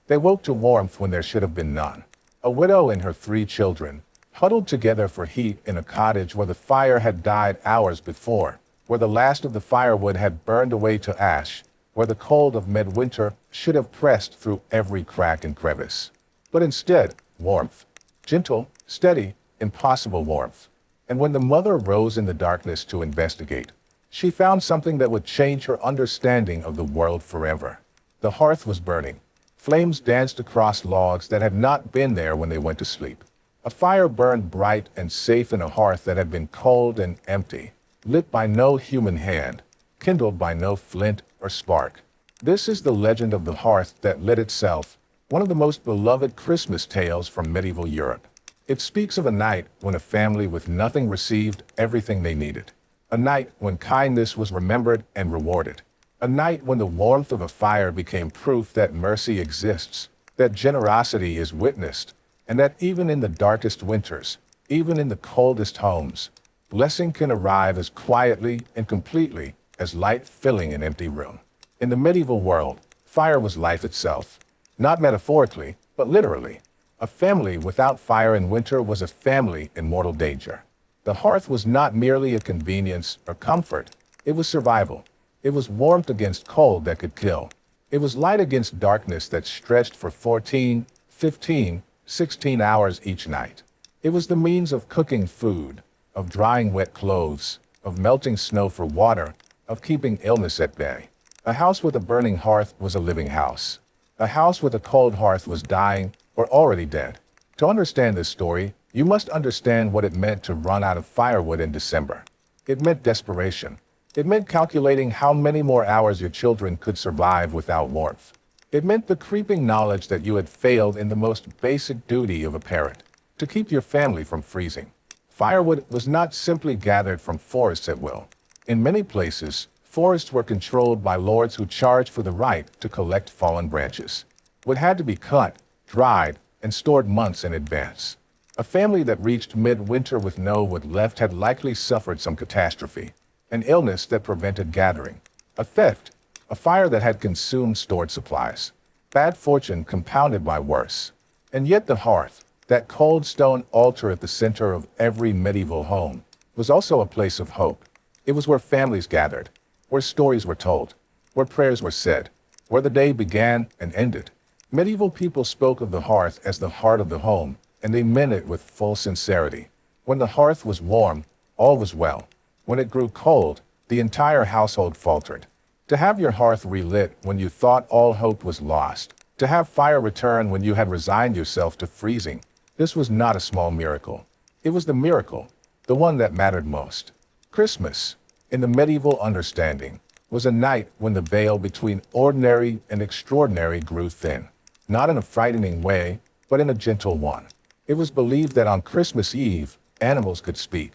They woke to warmth when there should have been none. A widow and her 3 children, huddled together for heat in a cottage where the fire had died hours before, where the last of the firewood had burned away to ash, where the cold of midwinter should have pressed through every crack and crevice. But instead, warmth. Gentle, steady, impossible warmth. And when the mother rose in the darkness to investigate, she found something that would change her understanding of the world forever. The hearth was burning. Flames danced across logs that had not been there when they went to sleep. A fire burned bright and safe in a hearth that had been cold and empty, lit by no human hand, kindled by no flint or spark. This is the legend of the hearth that lit itself, one of the most beloved Christmas tales from medieval Europe. It speaks of a night when a family with nothing received everything they needed. A night when kindness was remembered and rewarded. A night when the warmth of a fire became proof that mercy exists, that generosity is witnessed, and that even in the darkest winters, even in the coldest homes, blessing can arrive as quietly and completely as light filling an empty room. In the medieval world, fire was life itself. Not metaphorically, but literally. A family without fire in winter was a family in mortal danger. The hearth was not merely a convenience or comfort, it was survival. It was warmth against cold that could kill. It was light against darkness that stretched for 14, 15, 16 hours each night. It was the means of cooking food, of drying wet clothes, of melting snow for water, of keeping illness at bay. A house with a burning hearth was a living house. A house with a cold hearth was dying or already dead. To understand this story, you must understand what it meant to run out of firewood in December. It meant desperation. It meant calculating how many more hours your children could survive without warmth. It meant the creeping knowledge that you had failed in the most basic duty of a parent, to keep your family from freezing. Firewood was not simply gathered from forests at will. In many places, forests were controlled by lords who charged for the right to collect fallen branches. Wood had to be cut, dried, and stored months in advance. A family that reached midwinter with no wood left had likely suffered some catastrophe. An illness that prevented gathering, a theft, a fire that had consumed stored supplies, bad fortune compounded by worse. And yet the hearth, that cold stone altar at the center of every medieval home, was also a place of hope. It was where families gathered, where stories were told, where prayers were said, where the day began and ended. Medieval people spoke of the hearth as the heart of the home, and they meant it with full sincerity. When the hearth was warm, all was well. When it grew cold, the entire household faltered. To have your hearth relit when you thought all hope was lost, to have fire return when you had resigned yourself to freezing, this was not a small miracle. It was the miracle, the one that mattered most. Christmas, in the medieval understanding, was a night when the veil between ordinary and extraordinary grew thin. Not in a frightening way, but in a gentle one. It was believed that on Christmas Eve, animals could speak,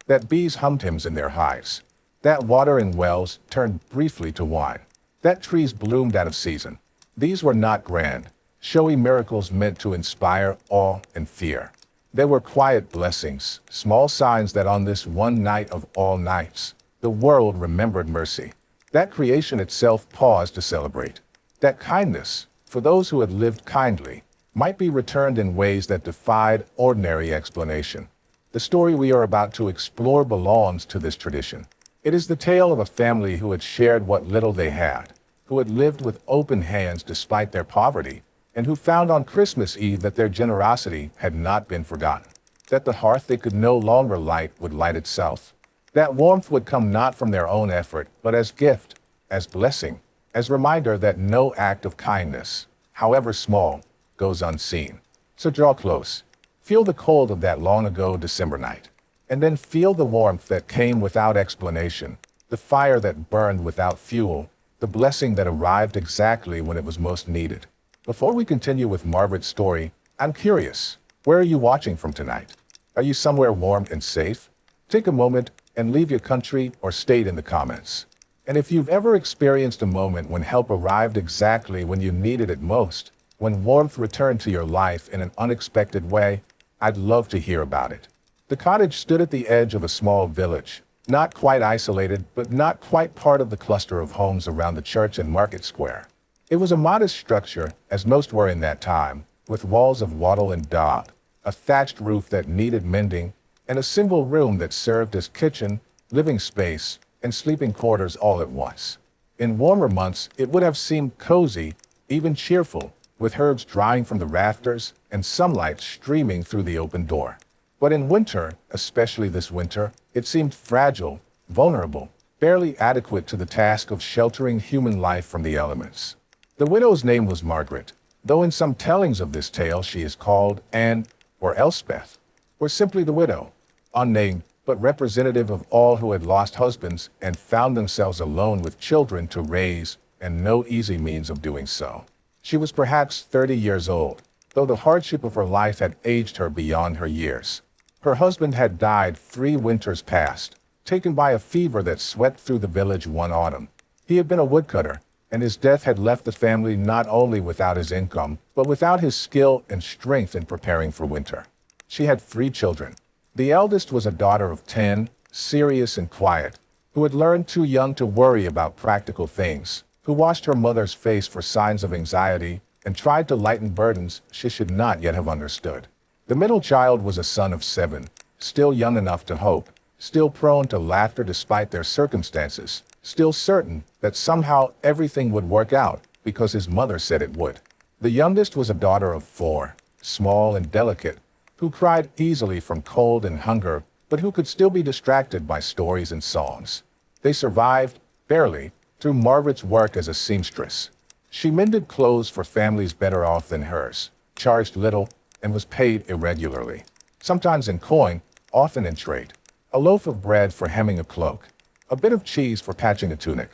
that bees hummed hymns in their hives, that water in wells turned briefly to wine, that trees bloomed out of season. These were not grand, showy miracles meant to inspire awe and fear. They were quiet blessings, small signs that on this one night of all nights, the world remembered mercy, that creation itself paused to celebrate, that kindness, for those who had lived kindly, might be returned in ways that defied ordinary explanation. The story we are about to explore belongs to this tradition. It is the tale of a family who had shared what little they had, who had lived with open hands despite their poverty, and who found on Christmas Eve that their generosity had not been forgotten, that the hearth they could no longer light would light itself. That warmth would come not from their own effort, but as gift, as blessing, as reminder that no act of kindness, however small, goes unseen. So draw close. Feel the cold of that long ago December night, and then feel the warmth that came without explanation, the fire that burned without fuel, the blessing that arrived exactly when it was most needed. Before we continue with Margaret's story, I'm curious, where are you watching from tonight? Are you somewhere warm and safe? Take a moment and leave your country or state in the comments. And if you've ever experienced a moment when help arrived exactly when you needed it most, when warmth returned to your life in an unexpected way, I'd love to hear about it. The cottage stood at the edge of a small village, not quite isolated, but not quite part of the cluster of homes around the church and market square. It was a modest structure, as most were in that time, with walls of wattle and daub, a thatched roof that needed mending, and a single room that served as kitchen, living space, and sleeping quarters all at once. In warmer months, it would have seemed cozy, even cheerful, with herbs drying from the rafters and sunlight streaming through the open door. But in winter, especially this winter, it seemed fragile, vulnerable, barely adequate to the task of sheltering human life from the elements. The widow's name was Margaret, though in some tellings of this tale she is called Anne or Elspeth, or simply the widow, unnamed but representative of all who had lost husbands and found themselves alone with children to raise and no easy means of doing so. She was perhaps 30 years old, though the hardship of her life had aged her beyond her years. Her husband had died 3 winters past, taken by a fever that swept through the village one autumn. He had been a woodcutter, and his death had left the family not only without his income, but without his skill and strength in preparing for winter. She had 3 children. The eldest was a daughter of 10, serious and quiet, who had learned too young to worry about practical things, who watched her mother's face for signs of anxiety and tried to lighten burdens she should not yet have understood. The middle child was a son of 7, still young enough to hope, still prone to laughter despite their circumstances, still certain that somehow everything would work out because his mother said it would. The youngest was a daughter of 4, small and delicate, who cried easily from cold and hunger, but who could still be distracted by stories and songs. They survived, barely, through Margaret's work as a seamstress. She mended clothes for families better off than hers, charged little, and was paid irregularly, sometimes in coin, often in trade. A loaf of bread for hemming a cloak, a bit of cheese for patching a tunic.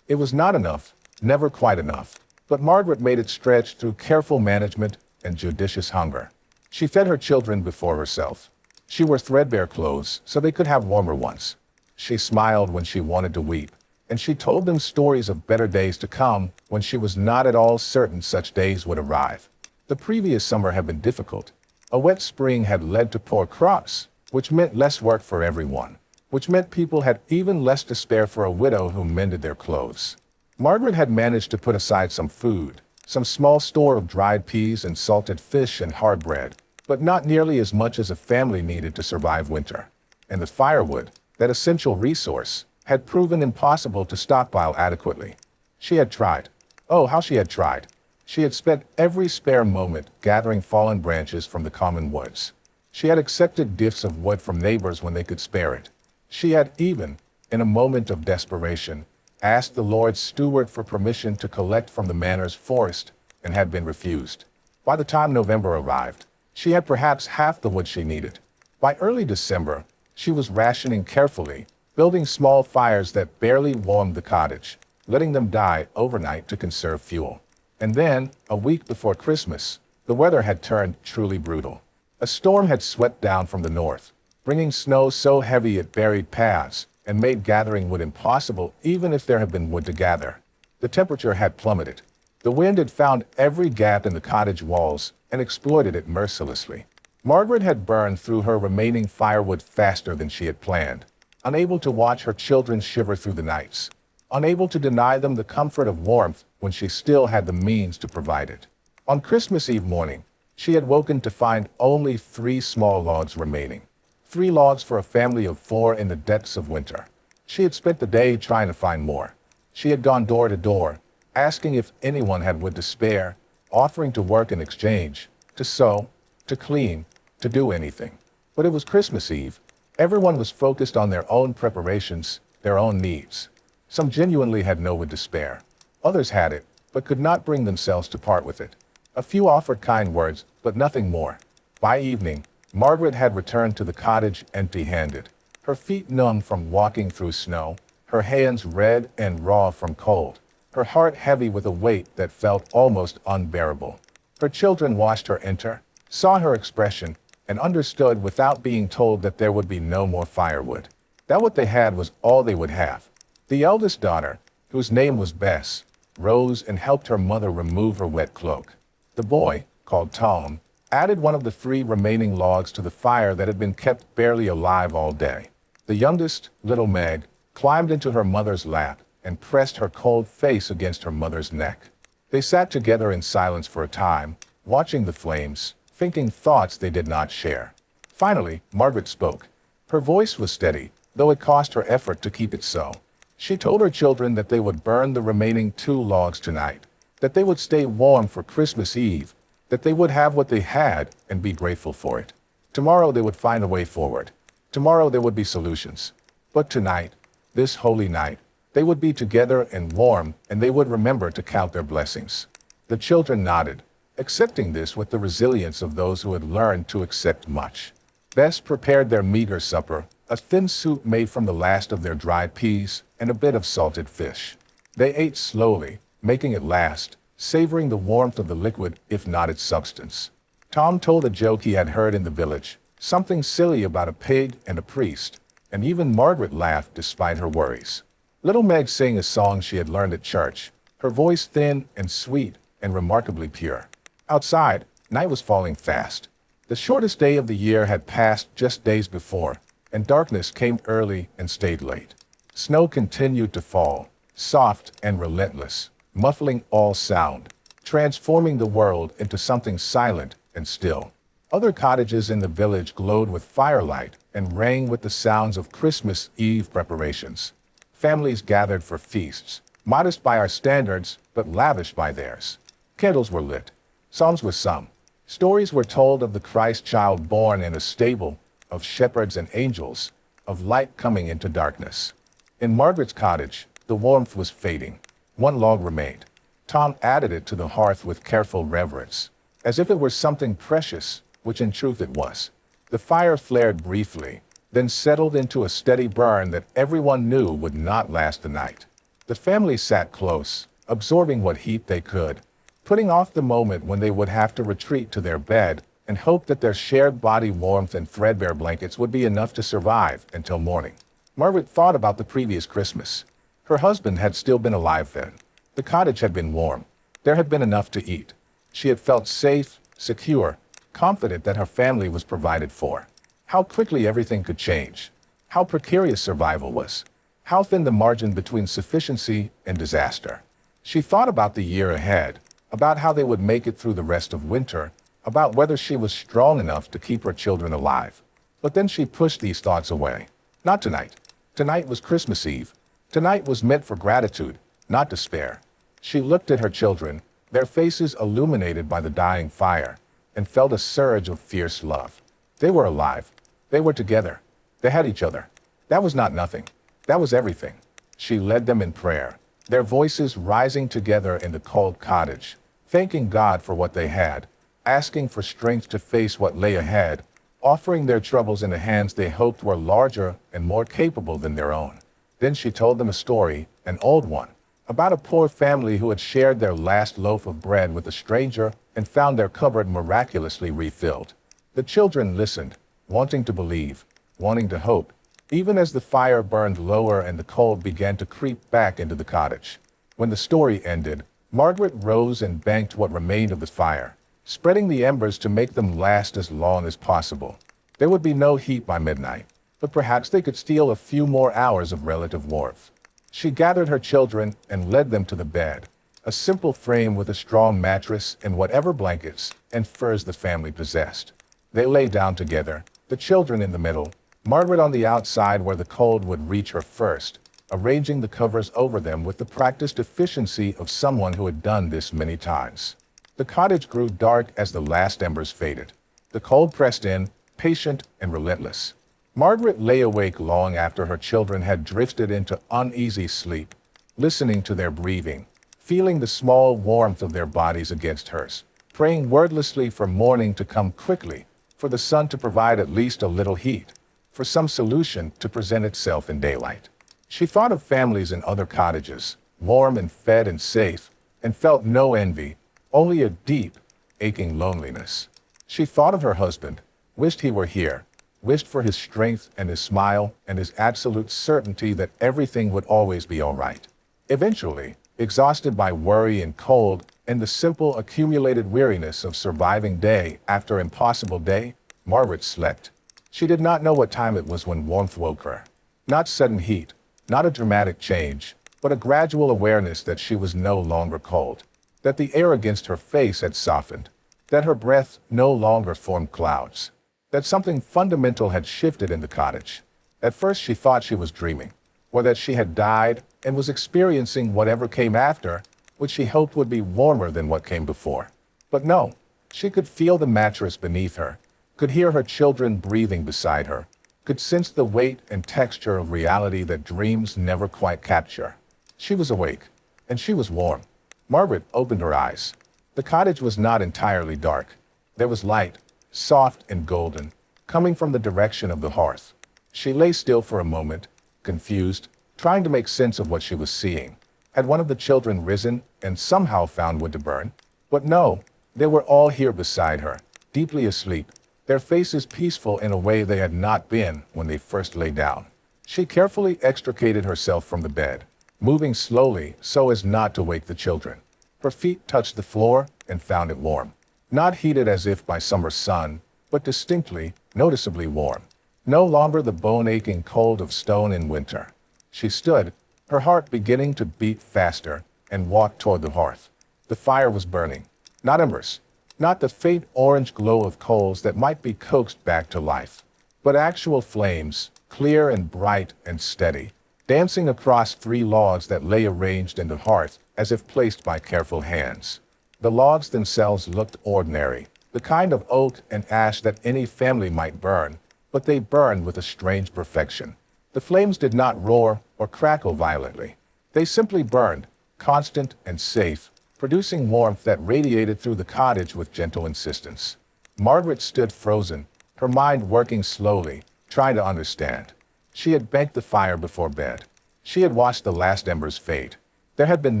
It was not enough, never quite enough, but Margaret made it stretch through careful management and judicious hunger. She fed her children before herself. She wore threadbare clothes so they could have warmer ones. She smiled when she wanted to weep, and she told them stories of better days to come when she was not at all certain such days would arrive. The previous summer had been difficult. A wet spring had led to poor crops, which meant less work for everyone, which meant people had even less to spare for a widow who mended their clothes. Margaret had managed to put aside some food, some small store of dried peas and salted fish and hard bread, but not nearly as much as a family needed to survive winter. And the firewood, that essential resource, had proven impossible to stockpile adequately. She had tried. Oh, how she had tried. She had spent every spare moment gathering fallen branches from the common woods. She had accepted gifts of wood from neighbors when they could spare it. She had even, in a moment of desperation, asked the Lord's steward for permission to collect from the manor's forest and had been refused. By the time November arrived, she had perhaps half the wood she needed. By early December, she was rationing carefully, building small fires that barely warmed the cottage, letting them die overnight to conserve fuel. And then, a week before Christmas, the weather had turned truly brutal. A storm had swept down from the north, bringing snow so heavy it buried paths and made gathering wood impossible even if there had been wood to gather. The temperature had plummeted. The wind had found every gap in the cottage walls and exploited it mercilessly. Margaret had burned through her remaining firewood faster than she had planned, unable to watch her children shiver through the nights, unable to deny them the comfort of warmth when she still had the means to provide it. On Christmas Eve morning, she had woken to find only 3 small logs remaining. 3 logs for a family of 4 in the depths of winter. She had spent the day trying to find more. She had gone door to door, asking if anyone had wood to spare, offering to work in exchange, to sew, to clean, to do anything. But it was Christmas Eve. Everyone was focused on their own preparations, their own needs. Some genuinely had no wood to spare. Others had it, but could not bring themselves to part with it. A few offered kind words, but nothing more. By evening, Margaret had returned to the cottage empty-handed, her feet numb from walking through snow, her hands red and raw from cold, her heart heavy with a weight that felt almost unbearable. Her children watched her enter, saw her expression, and understood without being told that there would be no more firewood. That what they had was all they would have. The eldest daughter, whose name was Bess, rose and helped her mother remove her wet cloak. The boy, called Tom, added one of the 3 remaining logs to the fire that had been kept barely alive all day. The youngest, little Meg, climbed into her mother's lap and pressed her cold face against her mother's neck. They sat together in silence for a time, watching the flames, thinking thoughts they did not share. Finally, Margaret spoke. Her voice was steady, though it cost her effort to keep it so. She told her children that they would burn the remaining 2 logs tonight, that they would stay warm for Christmas Eve, that they would have what they had and be grateful for it. Tomorrow they would find a way forward. Tomorrow there would be solutions. But tonight, this holy night, they would be together and warm, and they would remember to count their blessings. The children nodded, accepting this with the resilience of those who had learned to accept much. Bess prepared their meager supper, a thin soup made from the last of their dried peas and a bit of salted fish. They ate slowly, making it last, savoring the warmth of the liquid if not its substance. Tom told a joke he had heard in the village, something silly about a pig and a priest, and even Margaret laughed despite her worries. Little Meg sang a song she had learned at church, her voice thin and sweet and remarkably pure. Outside, night was falling fast. The shortest day of the year had passed just days before, and darkness came early and stayed late. Snow continued to fall, soft and relentless, muffling all sound, transforming the world into something silent and still. Other cottages in the village glowed with firelight and rang with the sounds of Christmas Eve preparations. Families gathered for feasts, modest by our standards, but lavish by theirs. Candles were lit, psalms were sung, stories were told of the Christ child born in a stable, of shepherds and angels, of light coming into darkness. In Margaret's cottage, the warmth was fading. 1 log remained. Tom added it to the hearth with careful reverence, as if it were something precious, which in truth it was. The fire flared briefly, then settled into a steady burn that everyone knew would not last the night. The family sat close, absorbing what heat they could, putting off the moment when they would have to retreat to their bed and hope that their shared body warmth and threadbare blankets would be enough to survive until morning. Margaret thought about the previous Christmas. Her husband had still been alive then. The cottage had been warm. There had been enough to eat. She had felt safe, secure, confident that her family was provided for. How quickly everything could change. How precarious survival was. How thin the margin between sufficiency and disaster. She thought about the year ahead, about how they would make it through the rest of winter, about whether she was strong enough to keep her children alive. But then she pushed these thoughts away. Not tonight. Tonight was Christmas Eve. Tonight was meant for gratitude, not despair. She looked at her children, their faces illuminated by the dying fire, and felt a surge of fierce love. They were alive. They were together. They had each other. That was not nothing. That was everything. She led them in prayer, their voices rising together in the cold cottage, thanking God for what they had, asking for strength to face what lay ahead, offering their troubles in the hands they hoped were larger and more capable than their own. Then she told them a story, an old one, about a poor family who had shared their last loaf of bread with a stranger and found their cupboard miraculously refilled. The children listened, wanting to believe, wanting to hope, even as the fire burned lower and the cold began to creep back into the cottage. When the story ended, Margaret rose and banked what remained of the fire, spreading the embers to make them last as long as possible. There would be no heat by midnight, but perhaps they could steal a few more hours of relative warmth. She gathered her children and led them to the bed, a simple frame with a strong mattress and whatever blankets and furs the family possessed. They lay down together, the children in the middle, Margaret on the outside where the cold would reach her first, arranging the covers over them with the practiced efficiency of someone who had done this many times. The cottage grew dark as the last embers faded. The cold pressed in, patient and relentless. Margaret lay awake long after her children had drifted into uneasy sleep, listening to their breathing, feeling the small warmth of their bodies against hers, praying wordlessly for morning to come quickly, for the sun to provide at least a little heat, for some solution to present itself in daylight. She thought of families in other cottages, warm and fed and safe, and felt no envy, only a deep, aching loneliness. She thought of her husband, wished he were here, wished for his strength and his smile and his absolute certainty that everything would always be all right. Eventually, exhausted by worry and cold and the simple accumulated weariness of surviving day after impossible day, Margaret slept. She did not know what time it was when warmth woke her. Not sudden heat, not a dramatic change, but a gradual awareness that she was no longer cold, that the air against her face had softened, that her breath no longer formed clouds, that something fundamental had shifted in the cottage. At first she thought she was dreaming, or that she had died and was experiencing whatever came after, which she hoped would be warmer than what came before. But no, she could feel the mattress beneath her, could hear her children breathing beside her, could sense the weight and texture of reality that dreams never quite capture. She was awake, and she was warm. Margaret opened her eyes. The cottage was not entirely dark. There was light, soft and golden, coming from the direction of the hearth. She lay still for a moment, confused, trying to make sense of what she was seeing. Had one of the children risen and somehow found wood to burn? But no, they were all here beside her, deeply asleep, their faces peaceful in a way they had not been when they first lay down. She carefully extricated herself from the bed, moving slowly so as not to wake the children. Her feet touched the floor and found it warm. Not heated as if by summer sun, but distinctly, noticeably warm. No longer the bone-aching cold of stone in winter. She stood, her heart beginning to beat faster, and walked toward the hearth. The fire was burning. Not embers, not the faint orange glow of coals that might be coaxed back to life, but actual flames, clear and bright and steady, dancing across 3 logs that lay arranged in the hearth as if placed by careful hands. The logs themselves looked ordinary, the kind of oak and ash that any family might burn, but they burned with a strange perfection. The flames did not roar or crackle violently. They simply burned, constant and safe, producing warmth that radiated through the cottage with gentle insistence. Margaret stood frozen, her mind working slowly, trying to understand. She had banked the fire before bed. She had watched the last embers fade. There had been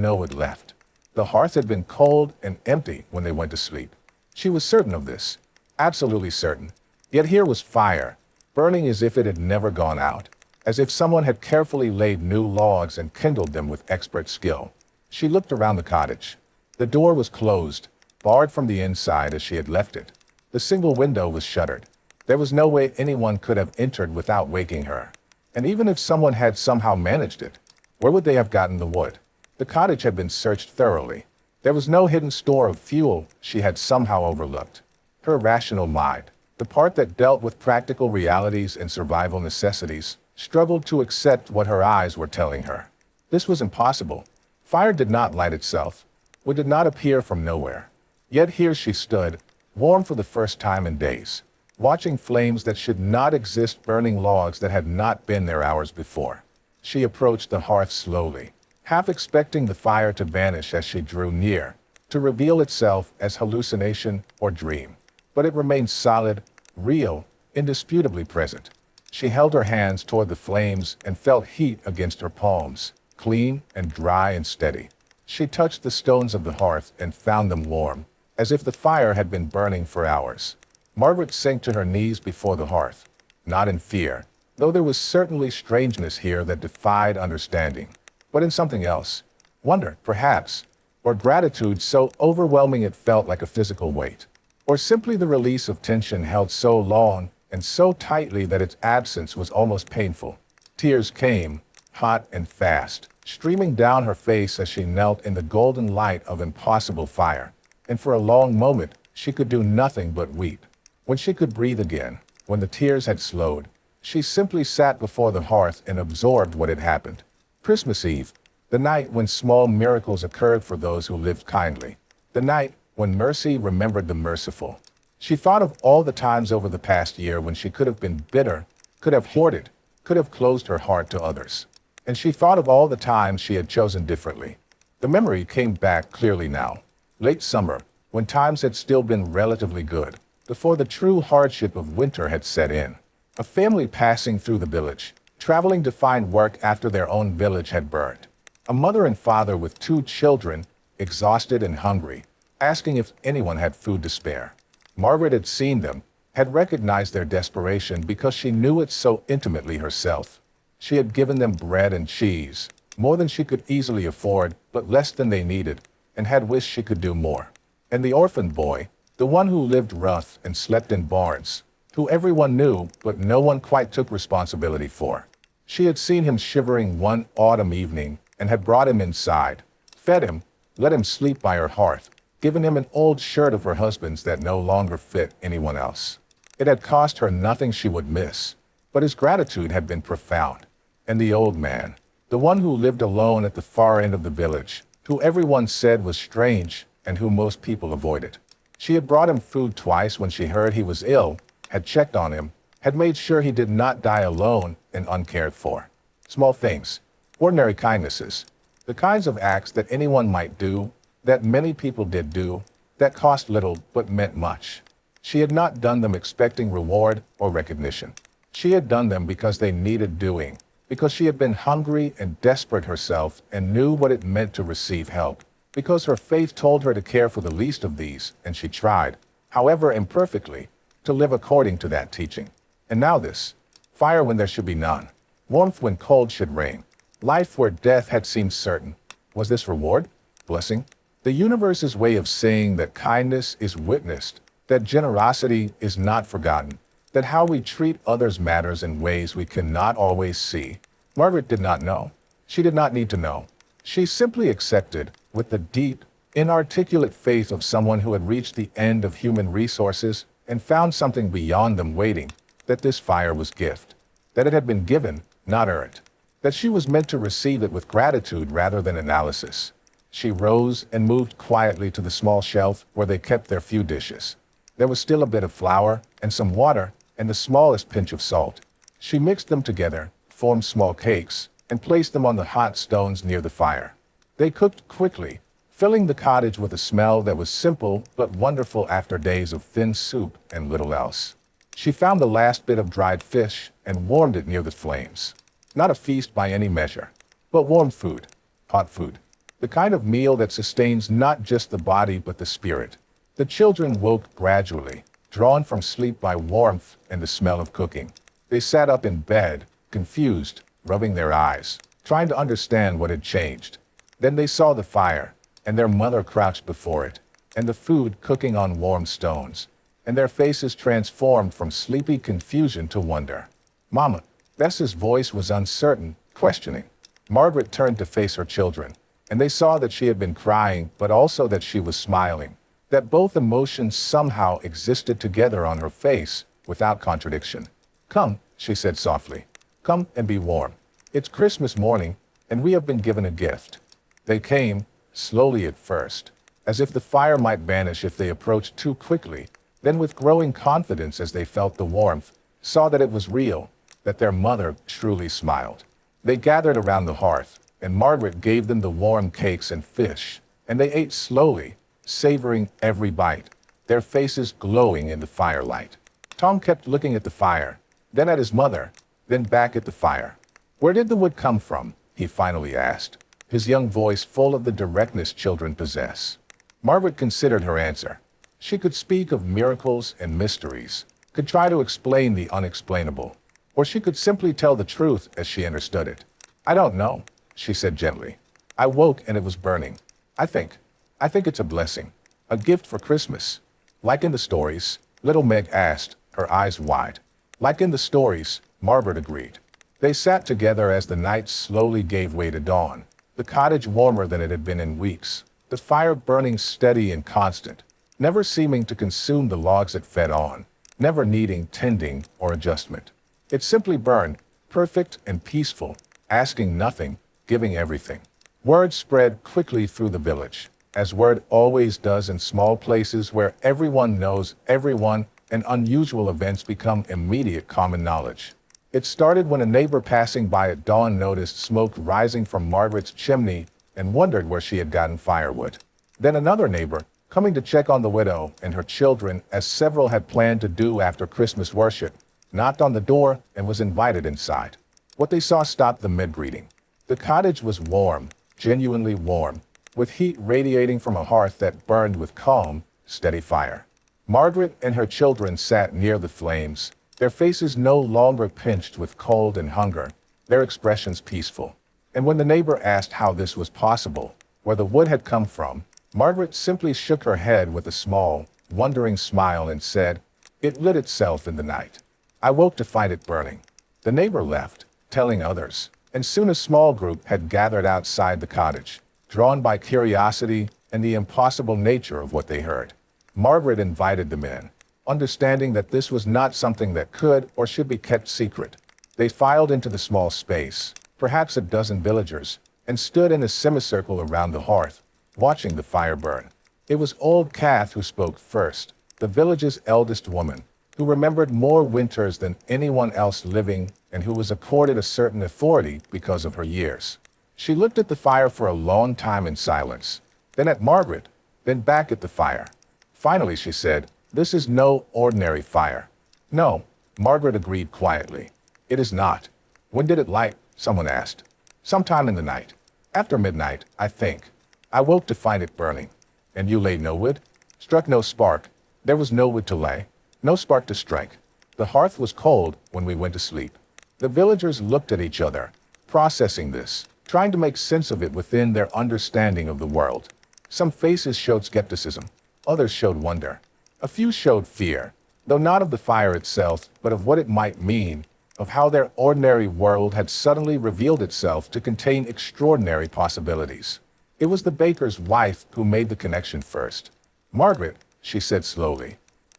no wood left. The hearth had been cold and empty when they went to sleep. She was certain of this, absolutely certain. Yet here was fire, burning as if it had never gone out, as if someone had carefully laid new logs and kindled them with expert skill. She looked around the cottage. The door was closed, barred from the inside as she had left it. The single window was shuttered. There was no way anyone could have entered without waking her. And even if someone had somehow managed it, where would they have gotten the wood? The cottage had been searched thoroughly. There was no hidden store of fuel she had somehow overlooked. Her rational mind, the part that dealt with practical realities and survival necessities, struggled to accept what her eyes were telling her. This was impossible. Fire did not light itself. Wood did not appear from nowhere. Yet here she stood, warm for the first time in days, watching flames that should not exist, burning logs that had not been there hours before. She approached the hearth slowly, half expecting the fire to vanish as she drew near, to reveal itself as hallucination or dream. But it remained solid, real, indisputably present. She held her hands toward the flames and felt heat against her palms, clean and dry and steady. She touched the stones of the hearth and found them warm, as if the fire had been burning for hours. Margaret sank to her knees before the hearth, not in fear, though there was certainly strangeness here that defied understanding, but in something else. Wonder, perhaps, or gratitude so overwhelming it felt like a physical weight, or simply the release of tension held so long and so tightly that its absence was almost painful. Tears came, hot and fast, streaming down her face as she knelt in the golden light of impossible fire, and for a long moment she could do nothing but weep. When she could breathe again, when the tears had slowed, she simply sat before the hearth and absorbed what had happened. Christmas Eve, the night when small miracles occurred for those who lived kindly, the night when mercy remembered the merciful. She thought of all the times over the past year when she could have been bitter, could have hoarded, could have closed her heart to others. And she thought of all the times she had chosen differently. The memory came back clearly now. Late summer, when times had still been relatively good, before the true hardship of winter had set in. A family passing through the village, traveling to find work after their own village had burned. A mother and father with 2 children, exhausted and hungry, asking if anyone had food to spare. Margaret had seen them, had recognized their desperation because she knew it so intimately herself. She had given them bread and cheese, more than she could easily afford, but less than they needed, and had wished she could do more. And the orphan boy, the one who lived rough and slept in barns, who everyone knew but no one quite took responsibility for. She had seen him shivering one autumn evening and had brought him inside, fed him, let him sleep by her hearth, giving him an old shirt of her husband's that no longer fit anyone else. It had cost her nothing she would miss, but his gratitude had been profound. And the old man, the one who lived alone at the far end of the village, who everyone said was strange and who most people avoided. She had brought him food twice when she heard he was ill, had checked on him, had made sure he did not die alone and uncared for. Small things, ordinary kindnesses, the kinds of acts that anyone might do, that many people did do, that cost little but meant much. She had not done them expecting reward or recognition. She had done them because they needed doing, because she had been hungry and desperate herself and knew what it meant to receive help, because her faith told her to care for the least of these, and she tried, however imperfectly, to live according to that teaching. And now this, fire when there should be none, warmth when cold should reign, life where death had seemed certain. Was this reward? Blessing? The universe's way of saying that kindness is witnessed, that generosity is not forgotten, that how we treat others matters in ways we cannot always see. Margaret did not know. She did not need to know. She simply accepted, with the deep, inarticulate faith of someone who had reached the end of human resources and found something beyond them waiting, that this fire was gift, that it had been given, not earned, that she was meant to receive it with gratitude rather than analysis. She rose and moved quietly to the small shelf where they kept their few dishes. There was still a bit of flour and some water and the smallest pinch of salt. She mixed them together, formed small cakes, and placed them on the hot stones near the fire. They cooked quickly, filling the cottage with a smell that was simple but wonderful after days of thin soup and little else. She found the last bit of dried fish and warmed it near the flames. Not a feast by any measure, but warm food, hot food, the kind of meal that sustains not just the body but the spirit. The children woke gradually, drawn from sleep by warmth and the smell of cooking. They sat up in bed, confused, rubbing their eyes, trying to understand what had changed. Then they saw the fire, and their mother crouched before it, and the food cooking on warm stones, and their faces transformed from sleepy confusion to wonder. "Mama," Bess's voice was uncertain, questioning. Margaret turned to face her children, and they saw that she had been crying, but also that she was smiling, that both emotions somehow existed together on her face, without contradiction. "Come," she said softly. "Come and be warm. It's Christmas morning, and we have been given a gift." They came, slowly at first, as if the fire might vanish if they approached too quickly, then with growing confidence as they felt the warmth, saw that it was real, that their mother truly smiled. They gathered around the hearth, and Margaret gave them the warm cakes and fish, and they ate slowly, savoring every bite, their faces glowing in the firelight. Tom kept looking at the fire, then at his mother, then back at the fire. "Where did the wood come from?" he finally asked, his young voice full of the directness children possess. Margaret considered her answer. She could speak of miracles and mysteries, could try to explain the unexplainable, or she could simply tell the truth as she understood it. "I don't know," she said gently. "I woke and it was burning. I think it's a blessing, a gift for Christmas." "Like in the stories?" little Meg asked, her eyes wide. "Like in the stories," Margaret agreed. They sat together as the night slowly gave way to dawn, the cottage warmer than it had been in weeks, the fire burning steady and constant, never seeming to consume the logs it fed on, never needing tending or adjustment. It simply burned, perfect and peaceful, asking nothing, giving everything. Word spread quickly through the village, as word always does in small places where everyone knows everyone and unusual events become immediate common knowledge. It started when a neighbor passing by at dawn noticed smoke rising from Margaret's chimney and wondered where she had gotten firewood. Then another neighbor, coming to check on the widow and her children as several had planned to do after Christmas worship, knocked on the door and was invited inside. What they saw stopped them mid-greeting. The cottage was warm, genuinely warm, with heat radiating from a hearth that burned with calm, steady fire. Margaret and her children sat near the flames, their faces no longer pinched with cold and hunger, their expressions peaceful. And when the neighbor asked how this was possible, where the wood had come from, Margaret simply shook her head with a small, wondering smile and said, "It lit itself in the night. I woke to find it burning." The neighbor left, telling others, and soon a small group had gathered outside the cottage. drawn by curiosity and the impossible nature of what they heard. Margaret invited them in, understanding that this was not something that could or should be kept secret. They filed into the small space, perhaps a dozen villagers, and stood in a semicircle around the hearth, watching the fire burn. It was old Kath who spoke first, the village's eldest woman, who remembered more winters than anyone else living and who was accorded a certain authority because of her years. She looked at the fire for a long time in silence, then at Margaret, then back at the fire. Finally, she said, "This is no ordinary fire." "No," Margaret agreed quietly. "It is not." "When did it light?" someone asked. "Sometime in the night. After midnight, I think. I woke to find it burning." "And you laid no wood?" "Struck no spark. There was no wood to lay, no spark to strike. The hearth was cold when we went to sleep." The villagers looked at each other, processing this, trying to make sense of it within their understanding of the world. Some faces showed skepticism, others showed wonder. A few showed fear, though not of the fire itself, but of what it might mean, of how their ordinary world had suddenly revealed itself to contain extraordinary possibilities. It was the baker's wife who made the connection first. "Margaret," she said slowly,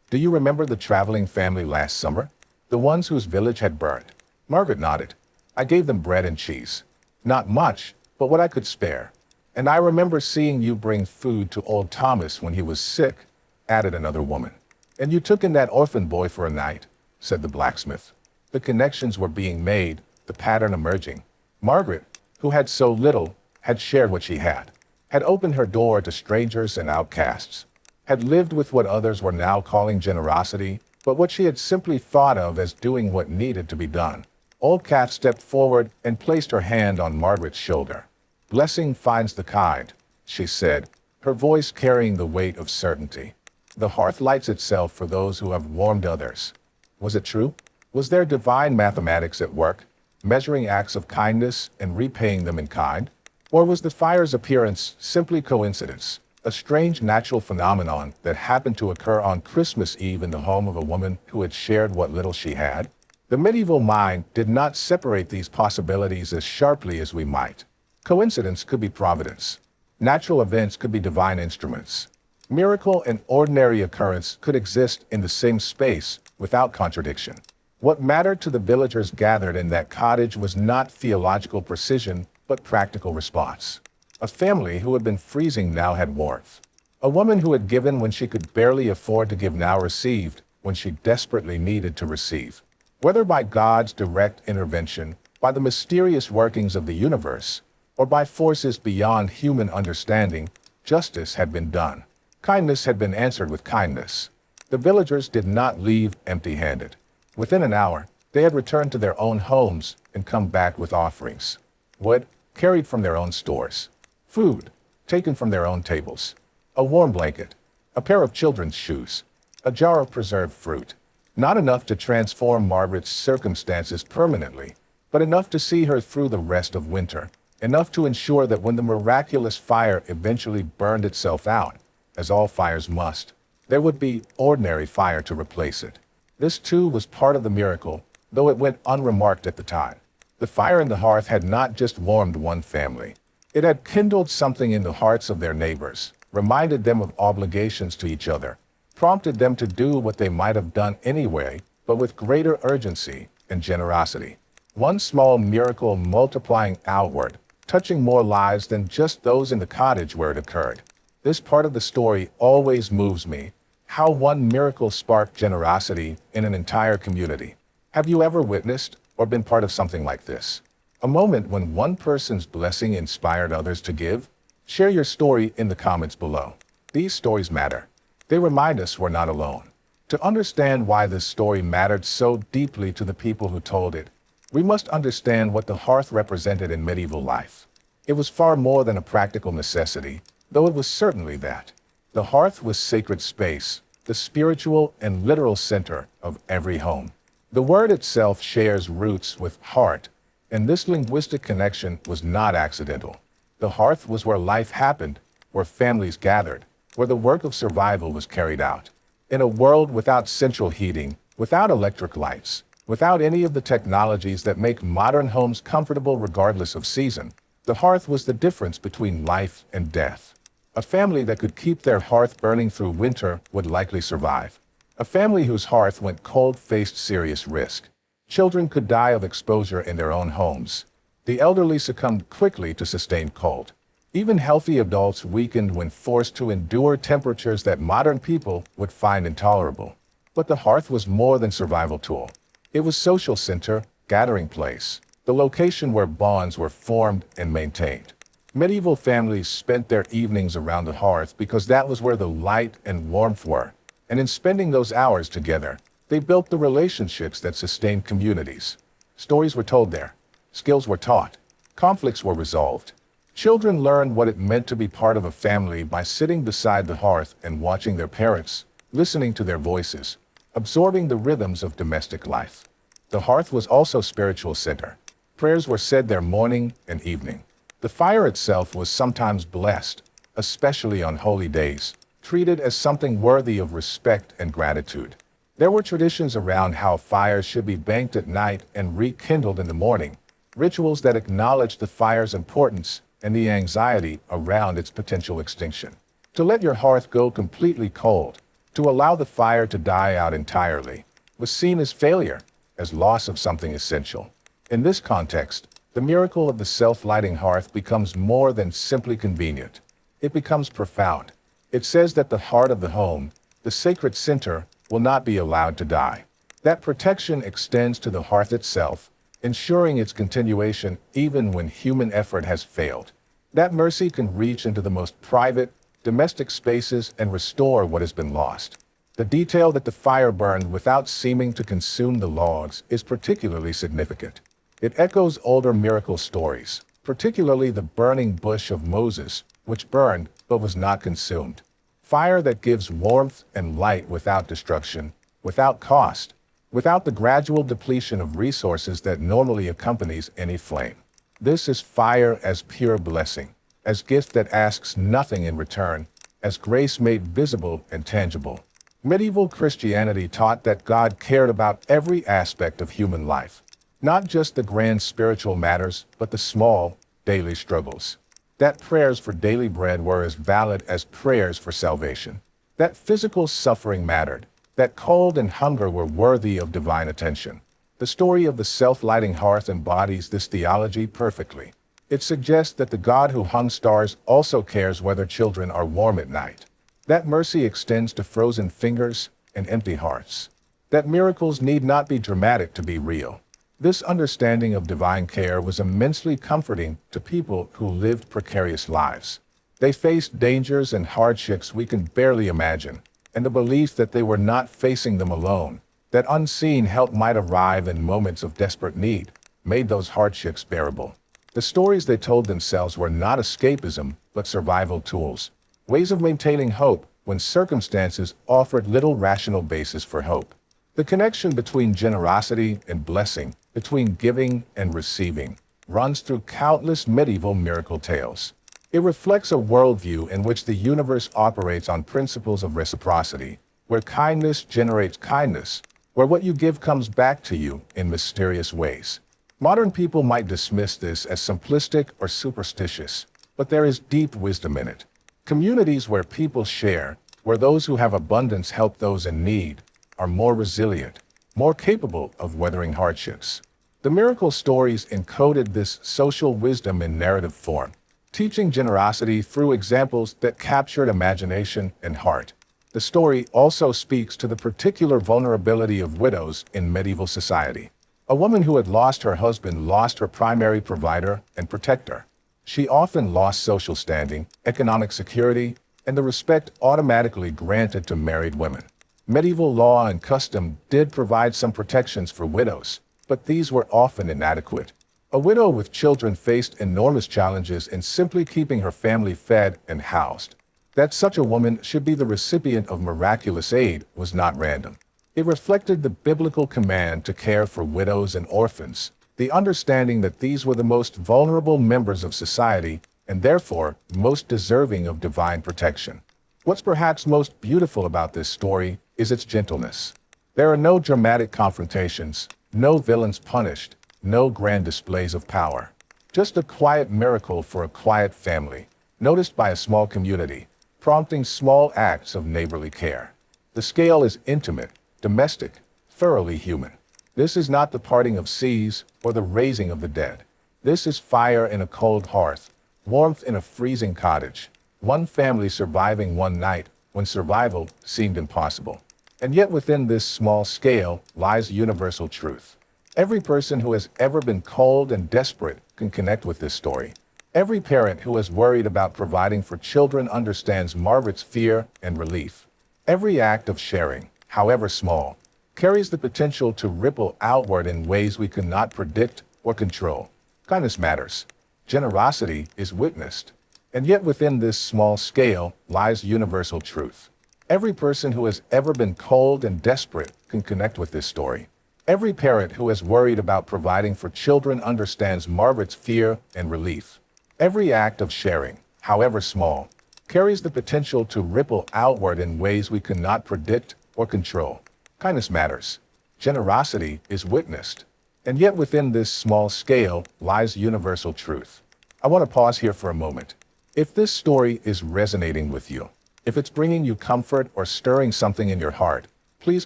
"do you remember the traveling family last summer? The ones whose village had burned?" Margaret nodded. "I gave them bread and cheese. Not much, but what I could spare. And I remember seeing you bring food to old Thomas when he was sick," added another woman. "And you took in that orphan boy for a night," said the blacksmith. The connections were being made, the pattern emerging. Margaret, who had so little, had shared what she had opened her door to strangers and outcasts, had lived with what others were now calling generosity, but what she had simply thought of as doing what needed to be done. Old Kath stepped forward and placed her hand on Margaret's shoulder. "Blessing finds the kind," she said, her voice carrying the weight of certainty. "The hearth lights itself for those who have warmed others." Was it true? Was there divine mathematics at work, measuring acts of kindness and repaying them in kind? Or was the fire's appearance simply coincidence, a strange natural phenomenon that happened to occur on Christmas Eve in the home of a woman who had shared what little she had? The medieval mind did not separate these possibilities as sharply as we might. Coincidence could be providence. Natural events could be divine instruments. Miracle and ordinary occurrence could exist in the same space without contradiction. What mattered to the villagers gathered in that cottage was not theological precision, but practical response. A family who had been freezing now had warmth. A woman who had given when she could barely afford to give now received when she desperately needed to receive. Whether by God's direct intervention, by the mysterious workings of the universe, or by forces beyond human understanding, justice had been done. Kindness had been answered with kindness. The villagers did not leave empty-handed. Within an hour, they had returned to their own homes and come back with offerings. Wood, carried from their own stores. Food, taken from their own tables. A warm blanket. A pair of children's shoes. A jar of preserved fruit. Not enough to transform Margaret's circumstances permanently, but enough to see her through the rest of winter. Enough to ensure that when the miraculous fire eventually burned itself out, as all fires must, there would be ordinary fire to replace it. This too was part of the miracle, though it went unremarked at the time. The fire in the hearth had not just warmed one family. It had kindled something in the hearts of their neighbors, reminded them of obligations to each other, prompted them to do what they might have done anyway, but with greater urgency and generosity. One small miracle multiplying outward, touching more lives than just those in the cottage where it occurred. This part of the story always moves me, how one miracle sparked generosity in an entire community. Have you ever witnessed or been part of something like this? A moment when one person's blessing inspired others to give? Share your story in the comments below. These stories matter. They remind us we're not alone. To understand why this story mattered so deeply to the people who told it, we must understand what the hearth represented in medieval life. It was far more than a practical necessity, though it was certainly that. The hearth was sacred space, the spiritual and literal center of every home. The word itself shares roots with heart, and this linguistic connection was not accidental. The hearth was where life happened, where families gathered, where the work of survival was carried out. In a world without central heating, without electric lights, without any of the technologies that make modern homes comfortable regardless of season, The hearth was the difference between life and death. A family that could keep their hearth burning through winter would likely survive. A family whose hearth went cold faced serious risk. Children could die of exposure in their own homes. The elderly succumbed quickly to sustained cold. Even healthy adults weakened when forced to endure temperatures that modern people would find intolerable. But the hearth was more than survival tool. It was social center, gathering place, the location where bonds were formed and maintained. Medieval families spent their evenings around the hearth because that was where the light and warmth were. And in spending those hours together, they built the relationships that sustained communities. Stories were told there. Skills were taught. Conflicts were resolved. Children learned what it meant to be part of a family by sitting beside the hearth and watching their parents, listening to their voices, absorbing the rhythms of domestic life. The hearth was also spiritual center. Prayers were said there morning and evening. The fire itself was sometimes blessed, especially on holy days, treated as something worthy of respect and gratitude. There were traditions around how fires should be banked at night and rekindled in the morning, rituals that acknowledged the fire's importance and the anxiety around its potential extinction. To let your hearth go completely cold, to allow the fire to die out entirely, was seen as failure, as loss of something essential. In this context, the miracle of the self-lighting hearth becomes more than simply convenient. It becomes profound. It says that the heart of the home, the sacred center, will not be allowed to die. That protection extends to the hearth itself, ensuring its continuation even when human effort has failed. That mercy can reach into the most private, domestic spaces and restore what has been lost. The detail that the fire burned without seeming to consume the logs is particularly significant. It echoes older miracle stories, particularly the burning bush of Moses, which burned but was not consumed. Fire that gives warmth and light without destruction, without cost, without the gradual depletion of resources that normally accompanies any flame. This is fire as pure blessing, as gift that asks nothing in return, as grace made visible and tangible. Medieval Christianity taught that God cared about every aspect of human life, not just the grand spiritual matters, but the small, daily struggles. That prayers for daily bread were as valid as prayers for salvation. That physical suffering mattered. That cold and hunger were worthy of divine attention. The story of the self-lighting hearth embodies this theology perfectly. It suggests that the God who hung stars also cares whether children are warm at night. That mercy extends to frozen fingers and empty hearts. That miracles need not be dramatic to be real. This understanding of divine care was immensely comforting to people who lived precarious lives. They faced dangers and hardships we can barely imagine, and the belief that they were not facing them alone, that unseen help might arrive in moments of desperate need, made those hardships bearable. The stories they told themselves were not escapism, but survival tools, ways of maintaining hope when circumstances offered little rational basis for hope. The connection between generosity and blessing, between giving and receiving, runs through countless medieval miracle tales. It reflects a worldview in which the universe operates on principles of reciprocity, where kindness generates kindness, where what you give comes back to you in mysterious ways. Modern people might dismiss this as simplistic or superstitious, but there is deep wisdom in it. Communities where people share, where those who have abundance help those in need, are more resilient, more capable of weathering hardships. The miracle stories encoded this social wisdom in narrative form, teaching generosity through examples that captured imagination and heart. The story also speaks to the particular vulnerability of widows in medieval society. A woman who had lost her husband lost her primary provider and protector. She often lost social standing, economic security, and the respect automatically granted to married women. Medieval law and custom did provide some protections for widows, but these were often inadequate. A widow with children faced enormous challenges in simply keeping her family fed and housed. That such a woman should be the recipient of miraculous aid was not random. It reflected the biblical command to care for widows and orphans, the understanding that these were the most vulnerable members of society and therefore most deserving of divine protection. What's perhaps most beautiful about this story is its gentleness. There are no dramatic confrontations, no villains punished, no grand displays of power. Just a quiet miracle for a quiet family, noticed by a small community, prompting small acts of neighborly care. The scale is intimate, domestic, thoroughly human. This is not the parting of seas or the raising of the dead. This is fire in a cold hearth, warmth in a freezing cottage, one family surviving one night when survival seemed impossible. And yet within this small scale lies universal truth. Every person who has ever been cold and desperate can connect with this story. Every parent who has worried about providing for children understands Margaret's fear and relief. Every act of sharing, however small, carries the potential to ripple outward in ways we cannot predict or control. Kindness matters. Generosity is witnessed. And yet within this small scale lies universal truth. Every person who has ever been cold and desperate can connect with this story. Every parent who has worried about providing for children understands Margaret's fear and relief. Every act of sharing, however small, carries the potential to ripple outward in ways we cannot predict or control. Kindness matters. Generosity is witnessed. And yet within this small scale lies universal truth. I want to pause here for a moment. If this story is resonating with you, if it's bringing you comfort or stirring something in your heart, please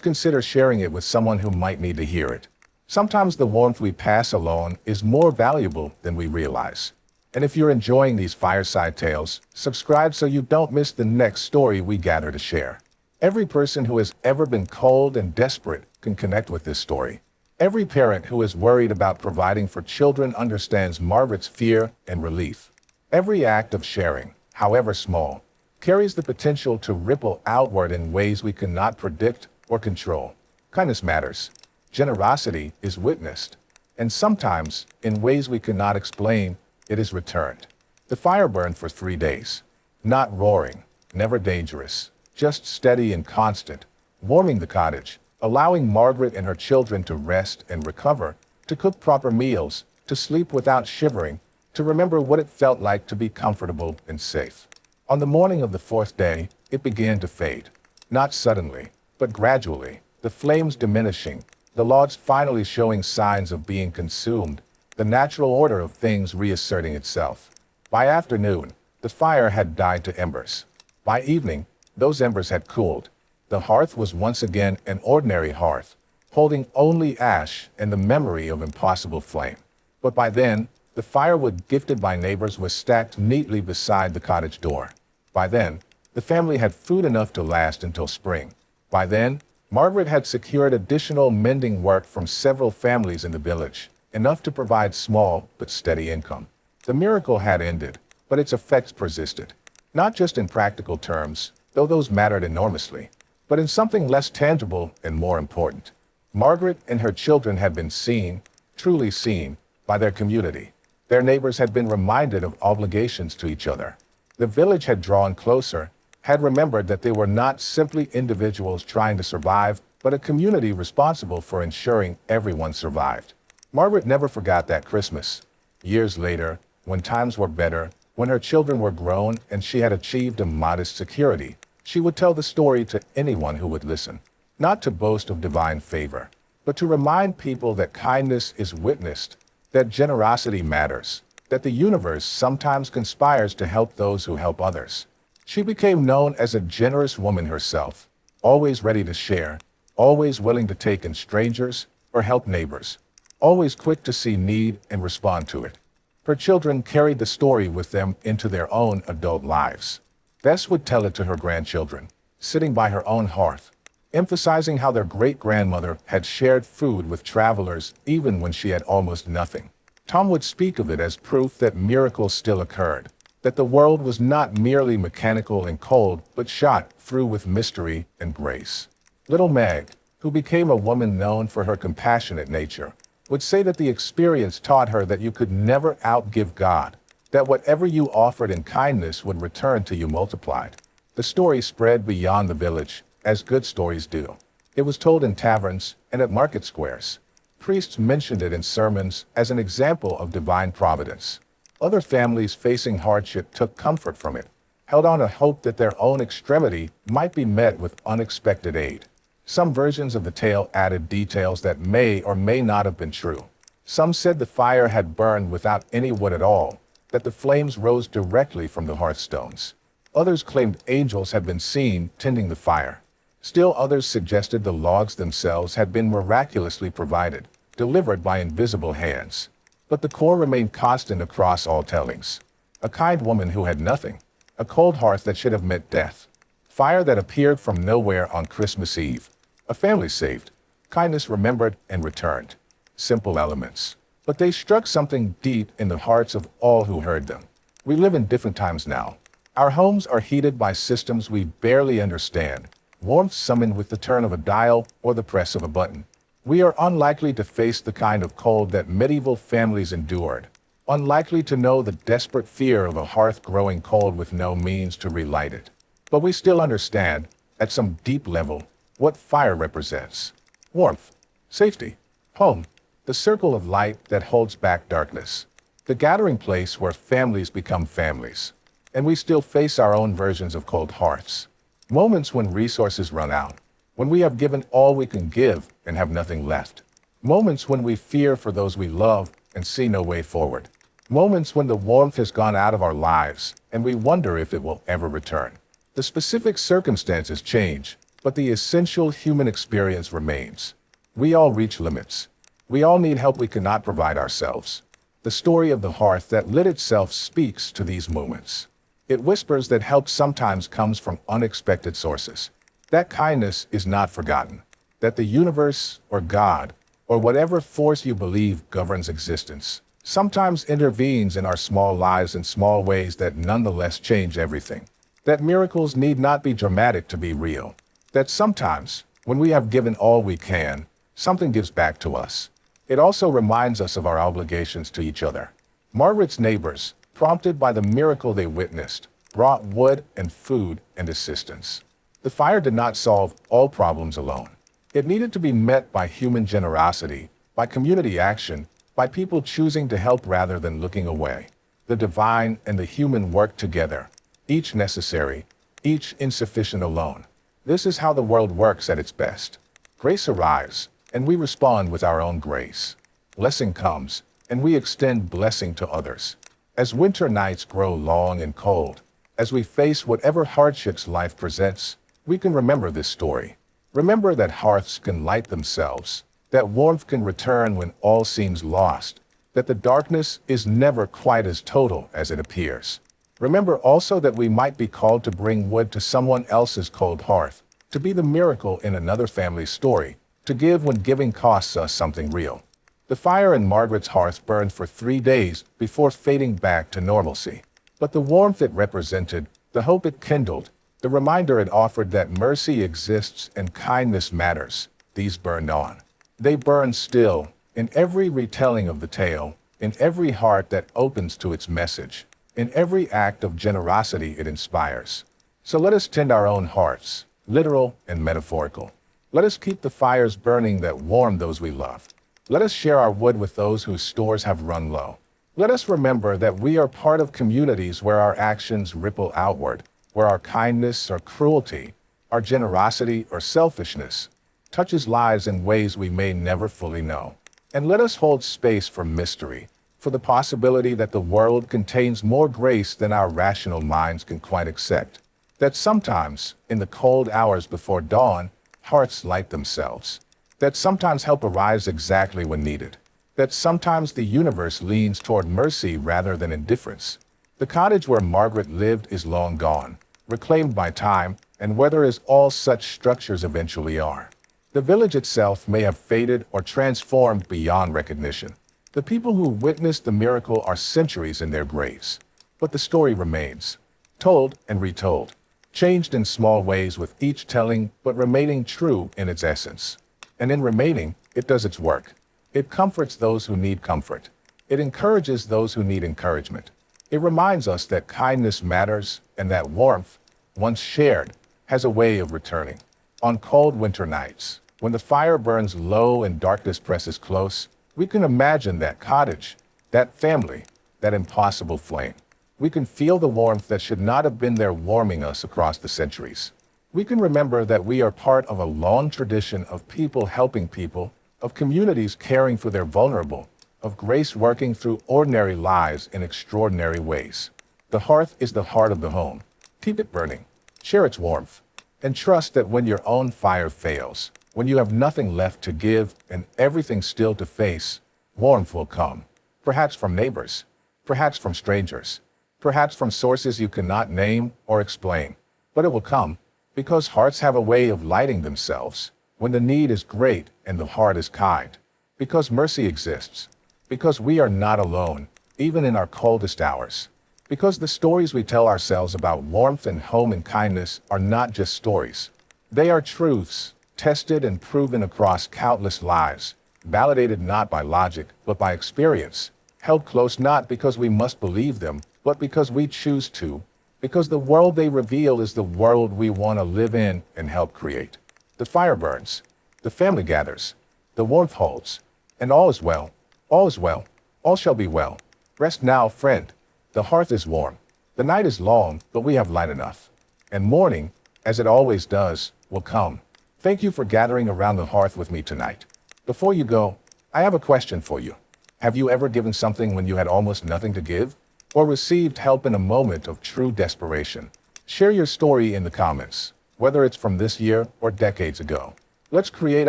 consider sharing it with someone who might need to hear it. Sometimes the warmth we pass alone is more valuable than we realize. And if you're enjoying these fireside tales, subscribe so you don't miss the next story we gather to share. Every person who has ever been cold and desperate can connect with this story. Every parent who is worried about providing for children understands Margaret's fear and relief. Every act of sharing, however small, carries the potential to ripple outward in ways we cannot predict or control. Kindness matters. Generosity is witnessed. And sometimes, in ways we cannot explain, it is returned. The fire burned for 3 days. Not roaring, never dangerous, just steady and constant, warming the cottage, allowing Margaret and her children to rest and recover, to cook proper meals, to sleep without shivering, to remember what it felt like to be comfortable and safe. On the morning of the 4th day, it began to fade. Not suddenly, but gradually, the flames diminishing, the logs finally showing signs of being consumed, the natural order of things reasserting itself. By afternoon, the fire had died to embers. By evening, those embers had cooled. The hearth was once again an ordinary hearth, holding only ash and the memory of impossible flame. But by then, the firewood gifted by neighbors was stacked neatly beside the cottage door. By then, the family had food enough to last until spring. By then, Margaret had secured additional mending work from several families in the village, enough to provide small but steady income. The miracle had ended, but its effects persisted. Not just in practical terms, though those mattered enormously, but in something less tangible and more important. Margaret and her children had been seen, truly seen, by their community. Their neighbors had been reminded of obligations to each other. The village had drawn closer, had remembered that they were not simply individuals trying to survive, but a community responsible for ensuring everyone survived. Margaret never forgot that Christmas. Years later, when times were better, when her children were grown and she had achieved a modest security, she would tell the story to anyone who would listen, not to boast of divine favor, but to remind people that kindness is witnessed, that generosity matters, that the universe sometimes conspires to help those who help others. She became known as a generous woman herself, always ready to share, always willing to take in strangers or help neighbors, always quick to see need and respond to it. Her children carried the story with them into their own adult lives. Bess would tell it to her grandchildren, sitting by her own hearth, emphasizing how their great-grandmother had shared food with travelers even when she had almost nothing. Tom would speak of it as proof that miracles still occurred, that the world was not merely mechanical and cold, but shot through with mystery and grace. Little Meg, who became a woman known for her compassionate nature, would say that the experience taught her that you could never outgive God, that whatever you offered in kindness would return to you multiplied. The story spread beyond the village, as good stories do. It was told in taverns and at market squares. Priests mentioned it in sermons as an example of divine providence. Other families facing hardship took comfort from it, held on to hope that their own extremity might be met with unexpected aid. Some versions of the tale added details that may or may not have been true. Some said the fire had burned without any wood at all, that the flames rose directly from the hearthstones. Others claimed angels had been seen tending the fire. Still others suggested the logs themselves had been miraculously provided, delivered by invisible hands. But the core remained constant across all tellings. A kind woman who had nothing. A cold hearth that should have meant death. Fire that appeared from nowhere on Christmas Eve. A family saved. Kindness remembered and returned. Simple elements. But they struck something deep in the hearts of all who heard them. We live in different times now. Our homes are heated by systems we barely understand. Warmth summoned with the turn of a dial or the press of a button. We are unlikely to face the kind of cold that medieval families endured. Unlikely to know the desperate fear of a hearth growing cold with no means to relight it. But we still understand, at some deep level, what fire represents. Warmth, safety, home, the circle of light that holds back darkness. The gathering place where families become families. And we still face our own versions of cold hearths. Moments when resources run out. When we have given all we can give and have nothing left. Moments when we fear for those we love and see no way forward. Moments when the warmth has gone out of our lives and we wonder if it will ever return. The specific circumstances change, but the essential human experience remains. We all reach limits. We all need help we cannot provide ourselves. The story of the hearth that lit itself speaks to these moments. It whispers that help sometimes comes from unexpected sources. That kindness is not forgotten. That the universe, or God, or whatever force you believe governs existence, sometimes intervenes in our small lives in small ways that nonetheless change everything. That miracles need not be dramatic to be real. That sometimes, when we have given all we can, something gives back to us. It also reminds us of our obligations to each other. Margaret's neighbors, prompted by the miracle they witnessed, brought wood and food and assistance. The fire did not solve all problems alone. It needed to be met by human generosity, by community action, by people choosing to help rather than looking away. The divine and the human work together, each necessary, each insufficient alone. This is how the world works at its best. Grace arrives, and we respond with our own grace. Blessing comes, and we extend blessing to others. As winter nights grow long and cold, as we face whatever hardships life presents, we can remember this story. Remember that hearths can light themselves, that warmth can return when all seems lost, that the darkness is never quite as total as it appears. Remember also that we might be called to bring wood to someone else's cold hearth, to be the miracle in another family's story, to give when giving costs us something real. The fire in Margaret's hearth burned for 3 days before fading back to normalcy. But the warmth it represented, the hope it kindled, the reminder it offered that mercy exists and kindness matters, these burned on. They burn still, in every retelling of the tale, in every heart that opens to its message, in every act of generosity it inspires. So let us tend our own hearts, literal and metaphorical. Let us keep the fires burning that warm those we love. Let us share our wood with those whose stores have run low. Let us remember that we are part of communities where our actions ripple outward, where our kindness or cruelty, our generosity or selfishness, touches lives in ways we may never fully know. And let us hold space for mystery, for the possibility that the world contains more grace than our rational minds can quite accept. That sometimes, in the cold hours before dawn, hearts light themselves. That sometimes help arrives exactly when needed. That sometimes the universe leans toward mercy rather than indifference. The cottage where Margaret lived is long gone, reclaimed by time and weather as all such structures eventually are. The village itself may have faded or transformed beyond recognition. The people who witnessed the miracle are centuries in their graves. But the story remains, told and retold, changed in small ways with each telling but remaining true in its essence. And in remaining, it does its work. It comforts those who need comfort. It encourages those who need encouragement. It reminds us that kindness matters and that warmth, once shared, has a way of returning. On cold winter nights, when the fire burns low and darkness presses close, we can imagine that cottage, that family, that impossible flame. We can feel the warmth that should not have been there warming us across the centuries. We can remember that we are part of a long tradition of people helping people, of communities caring for their vulnerable, of grace working through ordinary lives in extraordinary ways. The hearth is the heart of the home. Keep it burning, share its warmth, and trust that when your own fire fails, when you have nothing left to give and everything still to face, warmth will come. Perhaps from neighbors, perhaps from strangers, perhaps from sources you cannot name or explain. But it will come, because hearts have a way of lighting themselves when the need is great and the heart is kind, because mercy exists, because we are not alone, even in our coldest hours, because the stories we tell ourselves about warmth and home and kindness are not just stories. They are truths, tested and proven across countless lives, validated not by logic, but by experience, held close not because we must believe them, but because we choose to, because the world they reveal is the world we want to live in and help create. The fire burns, the family gathers, the warmth holds, and all is well, all is well, all shall be well. Rest now, friend. The hearth is warm, the night is long, but we have light enough. And morning, as it always does, will come. Thank you for gathering around the hearth with me tonight. Before you go, I have a question for you. Have you ever given something when you had almost nothing to give? Or received help in a moment of true desperation? Share your story in the comments, whether it's from this year or decades ago. Let's create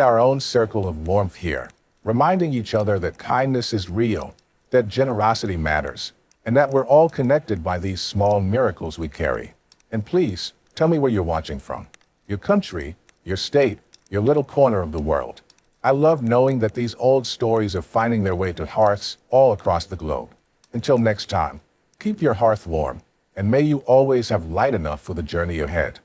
our own circle of warmth here, reminding each other that kindness is real, that generosity matters, and that we're all connected by these small miracles we carry. And please, tell me where you're watching from. Your country, your state, your little corner of the world. I love knowing that these old stories are finding their way to hearths all across the globe. Until next time, keep your hearth warm, and may you always have light enough for the journey ahead.